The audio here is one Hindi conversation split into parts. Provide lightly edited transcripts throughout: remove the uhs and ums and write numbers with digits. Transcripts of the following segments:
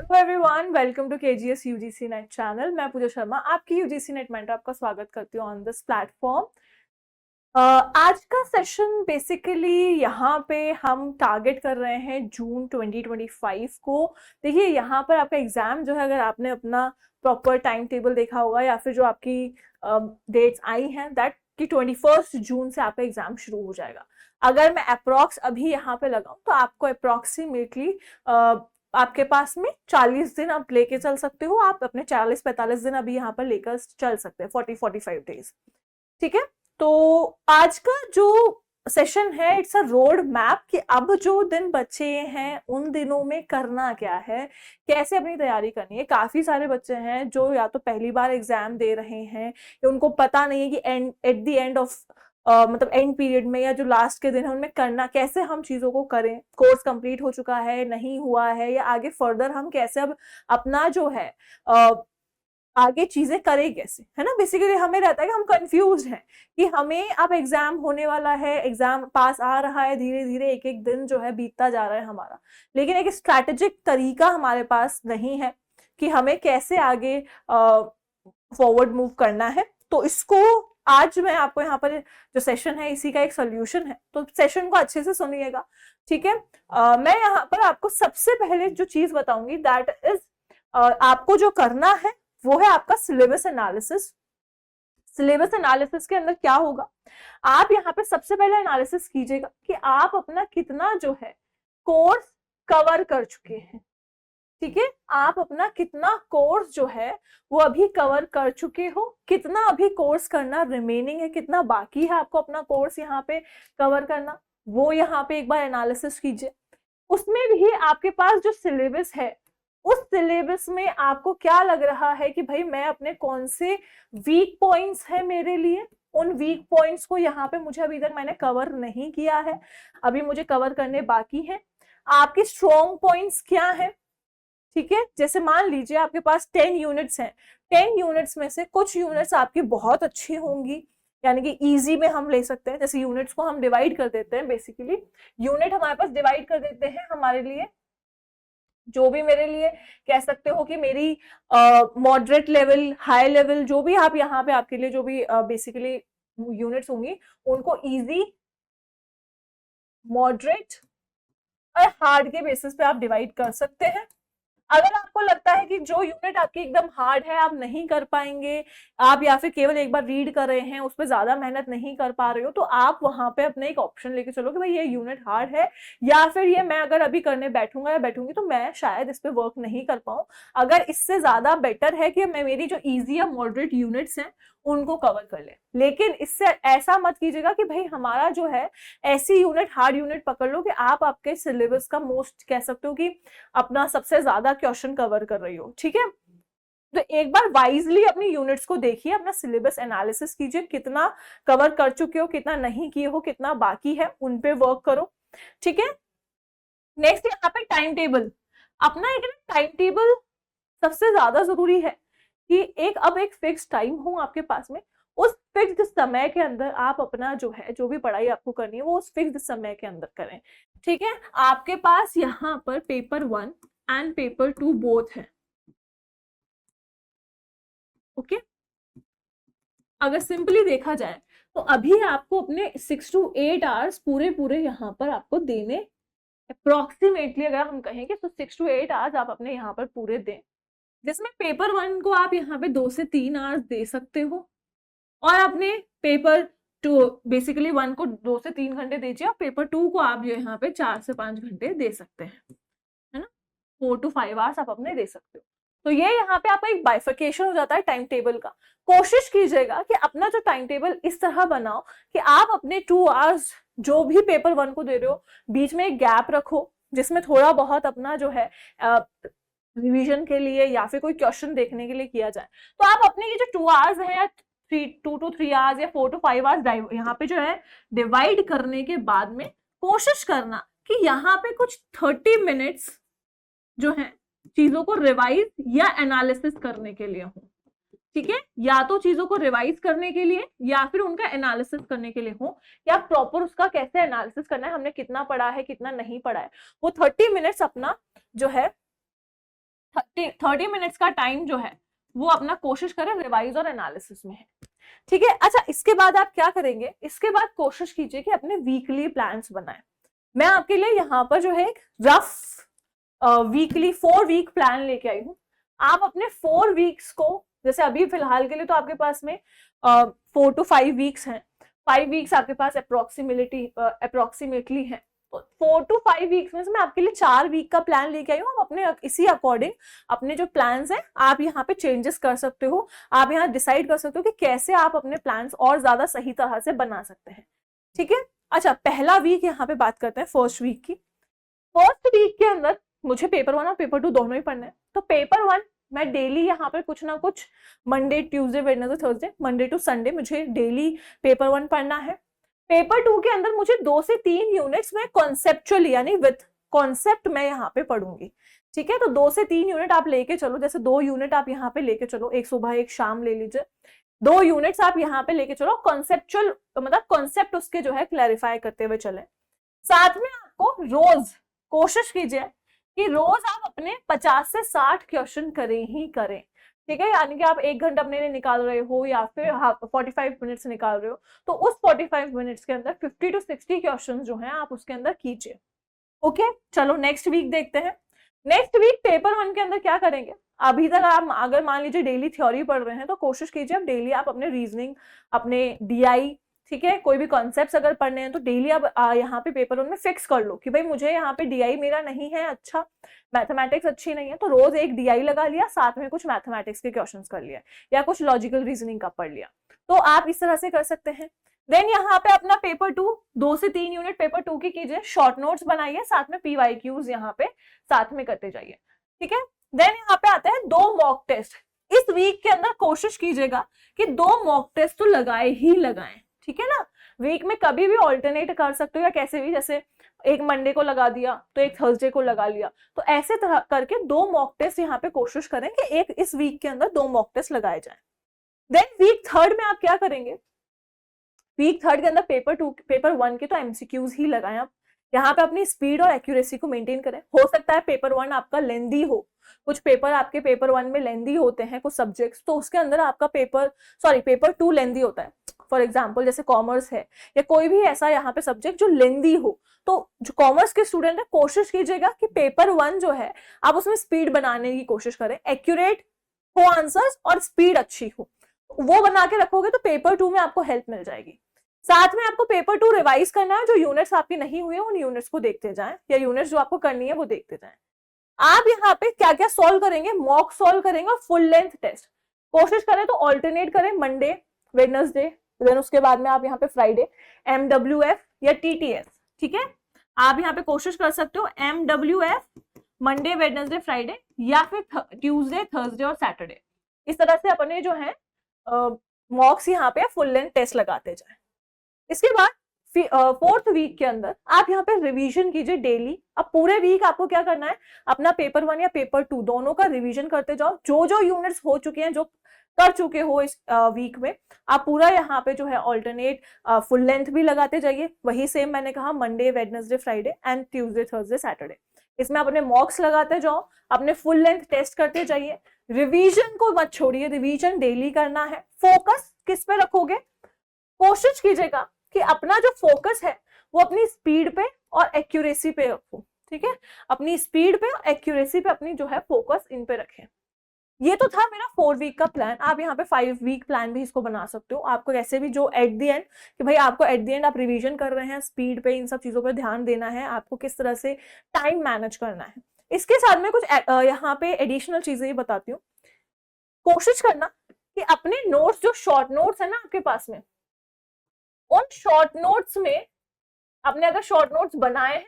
Hello everyone, welcome to KGS UGC NET channel. मैं पूजा शर्मा, आपकी यूजीसी नेट मेंटर, आपका स्वागत करती हूँ ऑन दिस प्लेटफॉर्म। आज का सेशन बेसिकली यहाँ पे हम टारगेट कर रहे हैं जून 2025 को। देखिए यहाँ पर आपका एग्जाम जो है, अगर आपने अपना प्रॉपर टाइम टेबल देखा होगा या फिर जो आपकी डेट्स आई हैं, दैट कि 21 जून से आपका एग्जाम शुरू हो जाएगा। अगर मैं अप्रॉक्स अभी यहाँ पे लगाऊं तो आपको अप्रॉक्सीमेटली आपके पास में 40 दिन आप लेके चल सकते हो। आप अपने 40-45 दिन अभी यहाँ पर लेकर चल सकते हैं, 40-45 डेज। ठीक है, तो आज का जो सेशन है, इट्स अ रोड मैप कि अब जो दिन बचे हैं उन दिनों में करना क्या है, कैसे अपनी तैयारी करनी है। काफी सारे बच्चे हैं जो या तो पहली बार एग्जाम दे रहे हैं या उनको पता नहीं है कि एट द एंड ऑफ मतलब एंड पीरियड में या जो लास्ट के दिन है उनमें करना कैसे, हम चीजों को करें। कोर्स कंप्लीट हो चुका है, नहीं हुआ है, या आगे फर्दर हम कैसे अब अपना जो है आगे चीजें करें कैसे, है ना। बेसिकली हमें रहता है कि हम कंफ्यूज हैं कि हमें अब एग्जाम होने वाला है, एग्जाम पास आ रहा है, धीरे धीरे एक एक दिन जो है बीतता जा रहा है हमारा, लेकिन एक स्ट्रैटेजिक तरीका हमारे पास नहीं है कि हमें कैसे आगे फॉरवर्ड मूव करना है। तो इसको आज मैं आपको यहाँ पर जो सेशन है इसी का एक सोल्यूशन है, तो सेशन को अच्छे से सुनिएगा। ठीक है, मैं यहाँ पर आपको सबसे पहले जो चीज बताऊंगी दैट इज आपको जो करना है वो है आपका सिलेबस एनालिसिस। सिलेबस एनालिसिस के अंदर क्या होगा, आप यहाँ पे सबसे पहले एनालिसिस कीजिएगा कि आप अपना कितना जो है कोर्स कवर कर चुके हैं। ठीक है, आप अपना कितना कोर्स जो है वो अभी कवर कर चुके हो, कितना अभी कोर्स करना रिमेनिंग है, कितना बाकी है आपको अपना कोर्स यहाँ पे कवर करना, वो यहाँ पे एक बार एनालिसिस कीजिए। उसमें भी आपके पास जो सिलेबस है, उस सिलेबस में आपको क्या लग रहा है कि भाई मैं अपने कौन से वीक पॉइंट्स है मेरे लिए, उन वीक पॉइंट्स को यहाँ पे मुझे अभी तक मैंने कवर नहीं किया है, अभी मुझे कवर करने बाकी है। आपके स्ट्रॉन्ग पॉइंट्स क्या है। ठीक है, जैसे मान लीजिए आपके पास 10 यूनिट्स हैं, 10 यूनिट्स में से कुछ यूनिट्स आपकी बहुत अच्छी होंगी, यानी कि इजी में हम ले सकते हैं। जैसे यूनिट्स को हम डिवाइड कर देते हैं, बेसिकली यूनिट हमारे पास डिवाइड कर देते हैं हमारे लिए, जो भी मेरे लिए कह सकते हो कि मेरी मॉडरेट लेवल, हाई लेवल, जो भी आप यहाँ पे आपके लिए जो भी बेसिकली यूनिट्स होंगी, उनको इजी, मॉडरेट और हार्ड के बेसिस पे आप डिवाइड कर सकते हैं। अगर आपको लगता है कि जो यूनिट आपकी एकदम हार्ड है, आप नहीं कर पाएंगे, आप या फिर केवल एक बार रीड कर रहे हैं, उस पर ज्यादा मेहनत नहीं कर पा रहे हो, तो आप वहां पे अपने एक ऑप्शन लेके चलो कि भाई ये यूनिट हार्ड है, या फिर ये मैं अगर अभी करने बैठूंगा या बैठूंगी तो मैं शायद इस पे वर्क नहीं कर पाऊं। अगर इससे ज्यादा बेटर है कि मैं मेरी जो इजी या मॉडरेट यूनिट्स हैं उनको कवर कर ले, लेकिन इससे ऐसा मत कीजिएगा कि भाई हमारा जो है ऐसी यूनिट, हार्ड यूनिट पकड़ लो कि आप आपके सिलेबस का मोस्ट कह सकते हो कि अपना सबसे ज्यादा क्वेश्चन कवर कर रही हो। ठीक है, तो एक बार वाइजली अपनी यूनिट्स को देखिए, अपना सिलेबस एनालिसिस कीजिए, कितना कवर कर चुके हो, कितना नहीं किए हो, कितना बाकी है, उन पे वर्क करो। ठीक है, नेक्स्ट यहाँ पे टाइम टेबल, अपना एक टाइम टेबल सबसे ज्यादा जरूरी है कि अब एक फिक्स टाइम हो आपके पास में, उस फिक्स्ड समय के अंदर आप अपना जो है, जो भी पढ़ाई आपको करनी है वो उस फिक्स्ड समय के अंदर करें। ठीक है, आपके पास यहाँ पर पेपर 1 एंड पेपर 2 बोथ है। ओके, अगर सिंपली देखा जाए तो अभी आपको अपने 6 to 8 आवर्स पूरे पूरे यहाँ पर आपको देने, अप्रोक्सीमेटली अगर हम कहेंगे तो 6 to 8 आवर्स आप अपने यहाँ पर पूरे दें, जिसमें पेपर 1 को आप यहाँ पे 2 से 3 आवर्स दे सकते हो, और अपने पेपर 2 बेसिकली 1 को 2 से 3 घंटे दीजिए, और पेपर 2 को आप जो यहाँ पे 4 से 5 घंटे दे सकते हैं, है ना। 4 to 5 आवर्स आप अपने दे सकते हो। तो ये यहाँ पे आपका एक बाइफिकेशन हो जाता है टाइम टेबल का। कोशिश कीजिएगा कि अपना जो टाइम टेबल इस तरह बनाओ कि आप अपने 2 आवर्स जो भी पेपर 1 को दे रहे हो, बीच में एक गैप रखो जिसमें थोड़ा बहुत अपना जो है रिवीजन के लिए या फिर कोई क्वेश्चन देखने के लिए किया जाए। तो आप अपने ये जो 2 आवर्स है, या 2 to 3 आवर्स या 4 to 5 आवर्स यहाँ पे जो है डिवाइड करने के बाद में कोशिश करना कि यहाँ पे कुछ 30 मिनट्स जो है चीजों को रिवाइज या एनालिसिस करने के लिए हो। ठीक है, या तो चीजों को रिवाइज करने के लिए या फिर उनका एनालिसिस करने के लिए हो, या प्रॉपर उसका कैसे एनालिसिस करना है, हमने कितना पढ़ा है, कितना नहीं पढ़ा है, वो 30 मिनट्स अपना जो है 30 मिनट्स का टाइम जो है वो अपना कोशिश करें रिवाइज और एनालिसिस में है, ठीक है। अच्छा, इसके बाद आप क्या करेंगे, इसके बाद कोशिश कीजिए कि अपने वीकली प्लान्स बनाएं। मैं आपके लिए यहाँ पर जो है एक रफ वीकली 4 वीक प्लान लेके आई हूँ। आप अपने 4 वीक्स को, जैसे अभी फिलहाल के लिए तो आपके पास में 4 to 5 वीक्स हैं, 5 वीक्स आपके पास अप्रोक्सीमेटली है, तो 4 to 5 वीक्स में से मैं आपके लिए 4 वीक का प्लान लेके आई हूँ। आप अपने इसी अकॉर्डिंग अपने जो प्लान्स हैं आप यहाँ पे चेंजेस कर सकते हो, आप यहाँ डिसाइड कर सकते हो कि कैसे आप अपने प्लान्स और ज्यादा सही तरह से बना सकते हैं, ठीक है। अच्छा, पहला वीक यहाँ पे बात करते हैं फर्स्ट वीक की। फर्स्ट वीक के अंदर मुझे पेपर 1 और पेपर 2 दोनों ही पढ़ना है। तो पेपर 1 मैं डेली यहाँ पर कुछ ना कुछ Monday Tuesday Wednesday Thursday Monday to Sunday मुझे डेली पेपर 1 पढ़ना है। पेपर 2 के अंदर मुझे 2 से 3 यूनिट्स में कॉन्सेप्चुअली यानी विथ कॉन्सेप्ट मैं यहाँ पे पढ़ूंगी, ठीक है। तो 2 से 3 यूनिट आप लेके चलो, जैसे 2 यूनिट आप यहाँ पे लेके चलो, एक सुबह एक शाम ले लीजिए, 2 यूनिट्स आप यहाँ पे लेके चलो, कॉन्सेप्चुअल मतलब कॉन्सेप्ट उसके जो है क्लैरिफाई करते हुए चले। साथ में आपको रोज कोशिश कीजिए कि रोज आप अपने 50 से 60 क्वेश्चन करें ही करें, ठीक है। यानी कि आप 1 घंटा अपने लिए निकाल रहे हो या फिर 45 मिनट्स निकाल रहे हो, तो उस 45 मिनट्स के अंदर 50 to 60 क्वेश्चन जो हैं आप उसके अंदर कीजिए, ओके। चलो नेक्स्ट वीक देखते हैं। नेक्स्ट वीक पेपर 1 के अंदर क्या करेंगे, अभी तक आप अगर मान लीजिए डेली थ्योरी पढ़ रहे हैं तो कोशिश कीजिए आप डेली आप अपने रीजनिंग, अपने DI, ठीक है, कोई भी कॉन्सेप्ट्स अगर पढ़ने हैं तो डेली आप यहाँ पे पेपर 1 में फिक्स कर लो कि भाई मुझे यहाँ पे DI मेरा नहीं है अच्छा, मैथमेटिक्स अच्छी नहीं है, तो रोज एक DI लगा लिया, साथ में कुछ मैथमेटिक्स के क्वेश्चंस कर लिया या कुछ लॉजिकल रीजनिंग का पढ़ लिया, तो आप इस तरह से कर सकते हैं। देन यहाँ पे अपना पेपर 2 2 से 3 यूनिट पेपर 2 की कीजिए, शॉर्ट नोट्स बनाइए, साथ में PYQs यहाँ पे साथ में करते जाइए, ठीक है। देन यहाँ पे आते हैं 2 मॉक टेस्ट। इस वीक के अंदर कोशिश कीजिएगा कि 2 मॉक टेस्ट तो लगाए ही लगाएं, ठीक है ना। वीक में कभी भी ऑल्टरनेट कर सकते हो या कैसे भी, जैसे एक मंडे को लगा दिया तो एक थर्सडे को लगा लिया, तो ऐसे तरह करके 2 मॉक टेस्ट यहाँ पे कोशिश करें कि एक इस वीक के अंदर 2 मॉक टेस्ट लगाए जाएं। देन वीक थर्ड में आप क्या करेंगे, वीक थर्ड के अंदर पेपर 1 के तो MCQs ही लगाएं आप, यहाँ पे अपनी स्पीड और एक्यूरेसी को मेंटेन करें। हो सकता है पेपर 1 आपका लेंदी हो, कुछ पेपर आपके पेपर 1 में लेंदी होते हैं कुछ सब्जेक्ट्स, तो उसके अंदर आपका पेपर 2 लेंदी होता है। फॉर एग्जाम्पल जैसे कॉमर्स है या कोई भी ऐसा यहाँ पे सब्जेक्ट जो लेंदी हो, तो जो कॉमर्स के स्टूडेंट है कोशिश कीजिएगा कि पेपर 1 जो है आप उसमें स्पीड बनाने की कोशिश करें, एक्यूरेट हो आंसर्स और स्पीड अच्छी हो, वो बना के रखोगे तो पेपर 2 में आपको हेल्प मिल जाएगी। साथ में आपको पेपर 2 रिवाइज करना है, जो यूनिट्स आपकी नहीं हुई है उन यूनिट्स को देखते जाएं, या यूनिट्स जो आपको करनी है वो देखते जाएं। आप यहाँ पे क्या क्या सॉल्व करेंगे, मॉक सॉल्व करेंगे और फुल लेंथ टेस्ट कोशिश करें तो ऑल्टरनेट करें, मंडे वेडनेसडे, देन उसके बाद में आप यहाँ पे फ्राइडे MWF या TTS, ठीक है। आप यहाँ पे कोशिश कर सकते हो MWF मंडे वेडनेसडे फ्राइडे या फिर ट्यूसडे थर्सडे और सैटरडे, इस तरह से अपने जो है मॉक्स यहाँ पे फुल लेंथ टेस्ट लगाते जाए। इसके बाद 4th वीक के अंदर आप यहाँ पे रिवीजन कीजिए डेली। अब पूरे वीक आपको क्या करना है, अपना पेपर 1 या पेपर 2 दोनों का रिवीजन करते जाओ, जो जो यूनिट्स हो चुके हैं, जो कर चुके हो इस वीक में, आप पूरा यहाँ पे जो है ऑल्टरनेट फुल लेंथ भी लगाते जाइए। वही सेम मैंने कहा Monday Wednesday Friday and Tuesday Thursday Saturday, इसमें अपने मॉक्स लगाते जाओ, अपने फुल लेंथ टेस्ट करते जाइए। रिवीजन को मत छोड़िए, रिवीजन डेली करना है। फोकस किस पे रखोगे, कोशिश कीजिएगा कि अपना जो फोकस है वो अपनी स्पीड पे और एक्यूरेसी पे रखो, ठीक है। अपनी स्पीड पे और एक्यूरेसी पे अपनी जो है फोकस इन पे रखें। ये तो था मेरा 4 वीक का प्लान। आप यहाँ पे 5 वीक प्लान भी इसको बना सकते हो। आपको कैसे भी जो एट द एंड कि भाई आपको एट द एंड आप रिवीजन कर रहे हैं, स्पीड पे इन सब चीजों पे ध्यान देना है, आपको किस तरह से टाइम मैनेज करना है। इसके साथ में कुछ यहाँ पे एडिशनल चीजें बताती हूँ। कोशिश करना कि अपने नोट्स, जो शॉर्ट नोट्स है ना आपके पास में, उन शॉर्ट नोट्स में आपने अगर शॉर्ट नोट्स बनाए हैं,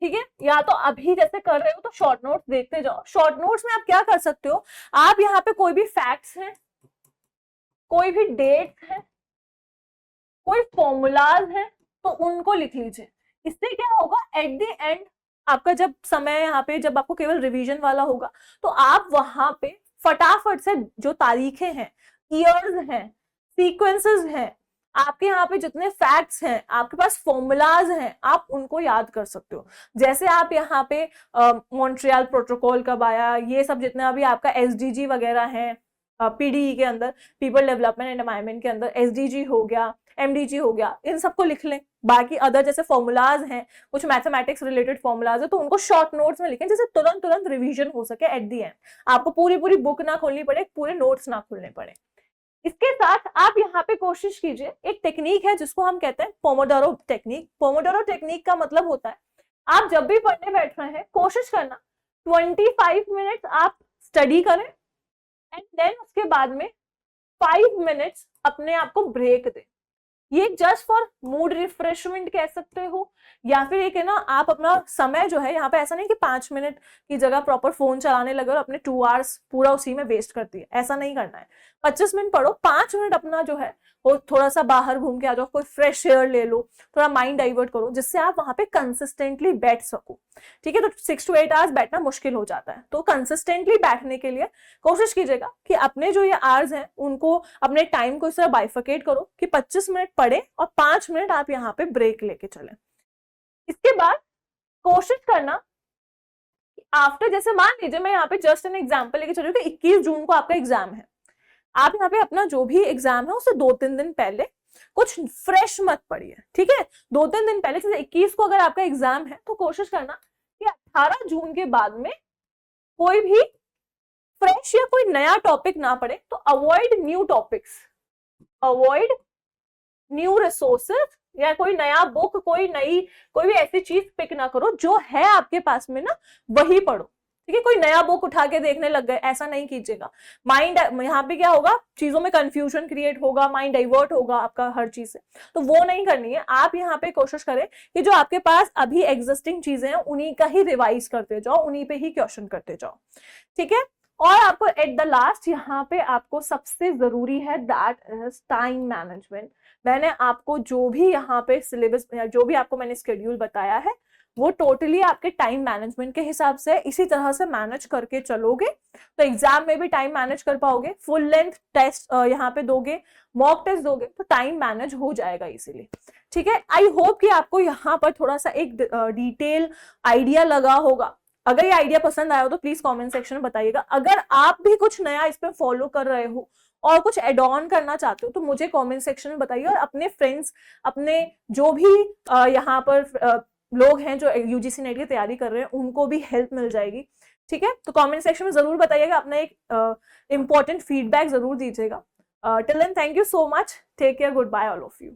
ठीक है, या तो अभी जैसे कर रहे हो तो शॉर्ट नोट्स देखते जाओ। शॉर्ट नोट्स में आप क्या कर सकते हो, आप यहाँ पे कोई भी फैक्ट्स हैं, कोई भी डेट्स हैं, कोई फॉर्मूलाज हैं, तो उनको लिख लीजिए। इससे क्या होगा, एट द एंड आपका जब समय यहाँ पे जब आपको केवल रिवीजन वाला होगा तो आप वहां पे फटाफट से जो तारीखें हैं, ईयर्स हैं, सीक्वेंसेस हैं, आपके यहाँ पे जितने फैक्ट्स हैं, आपके पास फॉर्मूलाज हैं, आप उनको याद कर सकते हो। जैसे आप यहाँ पे मॉन्ट्रियल प्रोटोकॉल कब आया, ये सब जितना अभी आपका एसडीजी वगैरह है, पीडीई के अंदर, पीपल डेवलपमेंट एंड एनवायरमेंट के अंदर एसडीजी हो गया, एमडीजी हो गया, इन सबको लिख लें। बाकी अदर जैसे फॉर्मूलाज हैं, कुछ मैथमेटिक्स रिलेटेड फॉर्मूलाज है, तो उनको शॉर्ट नोट्स में लिखें, जैसे तुरंत तुरंत रिवीजन हो सके एट दी एंड, आपको पूरी पूरी बुक ना खोलनी पड़े, पूरे नोट्स ना खोलने पड़े। इसके साथ आप यहाँ पे कोशिश कीजिए, एक टेक्निक है जिसको हम कहते हैं पोमोडोरो टेक्निक। पोमोडोरो टेक्निक का मतलब होता है, आप जब भी पढ़ने बैठ रहे हैं कोशिश करना 25 मिनट्स आप स्टडी करें एंड देन उसके बाद में 5 मिनट्स अपने आप को ब्रेक दें। ये जस्ट फॉर मूड रिफ्रेशमेंट कह सकते हो, या फिर एक है ना, आप अपना समय जो है यहाँ पे ऐसा नहीं कि 5 मिनट की जगह प्रॉपर फोन चलाने लगे और अपने 2 आवर्स पूरा उसी में वेस्ट कर दिए, ऐसा नहीं करना है। 25 मिनट पढ़ो, 5 मिनट अपना जो है वो थोड़ा सा बाहर घूम के आ जाओ, कोई फ्रेश एयर ले लो, थोड़ा माइंड डाइवर्ट करो, जिससे आप वहां पे कंसिस्टेंटली बैठ सको। ठीक है, तो 6 to 8 आवर्स बैठना मुश्किल हो जाता है, तो कंसिस्टेंटली बैठने के लिए कोशिश कीजिएगा कि अपने जो ये आवर्स हैं उनको, अपने टाइम को इस तरह बाइफिकेट करो कि 25 मिनट पढ़े और 5 मिनट आप यहाँ पे ब्रेक लेके चले। इसके बाद कोशिश करना आफ्टर, जैसे मान लीजिए मैं यहाँ पे जस्ट एन एग्जाम्पल लेके चल रही हूँ कि 21 जून को आपका एग्जाम है, आप यहाँ पे अपना जो भी एग्जाम है उससे 2-3 दिन पहले कुछ फ्रेश मत पढ़िए। ठीक है, 2-3 दिन पहले, जैसे 21 को अगर आपका एग्जाम है तो कोशिश करना कि 18 जून के बाद में कोई भी फ्रेश या कोई नया टॉपिक ना पढ़े। तो avoid new topics, avoid new resources, या कोई नया बुक, कोई भी ऐसी चीज पिक ना करो, जो है आपके पास में ना वही पढ़ो। ठीक है, कोई नया बुक उठा के देखने लग गए, ऐसा नहीं कीजिएगा। माइंड यहाँ पे क्या होगा, चीजों में कंफ्यूजन क्रिएट होगा, माइंड डाइवर्ट होगा आपका हर चीज से, तो वो नहीं करनी है। आप यहाँ पे कोशिश करें कि जो आपके पास अभी एग्जिस्टिंग चीजें हैं उन्हीं का ही रिवाइज करते जाओ, उन्हीं पे ही क्वेश्चन करते जाओ। ठीक है, और आपको एट द लास्ट यहाँ पे आपको सबसे जरूरी है, दैट इज टाइम मैनेजमेंट। मैंने आपको जो भी यहाँ पे सिलेबस, जो भी आपको मैंने शेड्यूल बताया है, वो टोटली आपके टाइम मैनेजमेंट के हिसाब से, इसी तरह से मैनेज करके चलोगे तो एग्जाम में भी टाइम मैनेज कर पाओगे। फुल लेंथ टेस्ट यहाँ पे दोगे, मॉक टेस्ट दोगे, तो टाइम मैनेज हो जाएगा इसीलिए। ठीक है, आई होप कि आपको यहाँ पर थोड़ा सा एक डिटेल आइडिया लगा होगा। अगर ये आइडिया पसंद आया हो तो प्लीज कमेंट सेक्शन में बताइएगा। अगर आप भी कुछ नया इस पे फॉलो कर रहे हो और कुछ एड ऑन करना चाहते हो तो मुझे कमेंट सेक्शन में बताइए, और अपने फ्रेंड्स, अपने जो भी यहाँ पर लोग हैं जो यूजीसी नेट की तैयारी कर रहे हैं, उनको भी हेल्प मिल जाएगी। ठीक है, तो कमेंट सेक्शन में जरूर बताइएगा, अपना एक इंपॉर्टेंट फीडबैक जरूर दीजिएगा। Till then, thank you so much, take care, good bye all of you.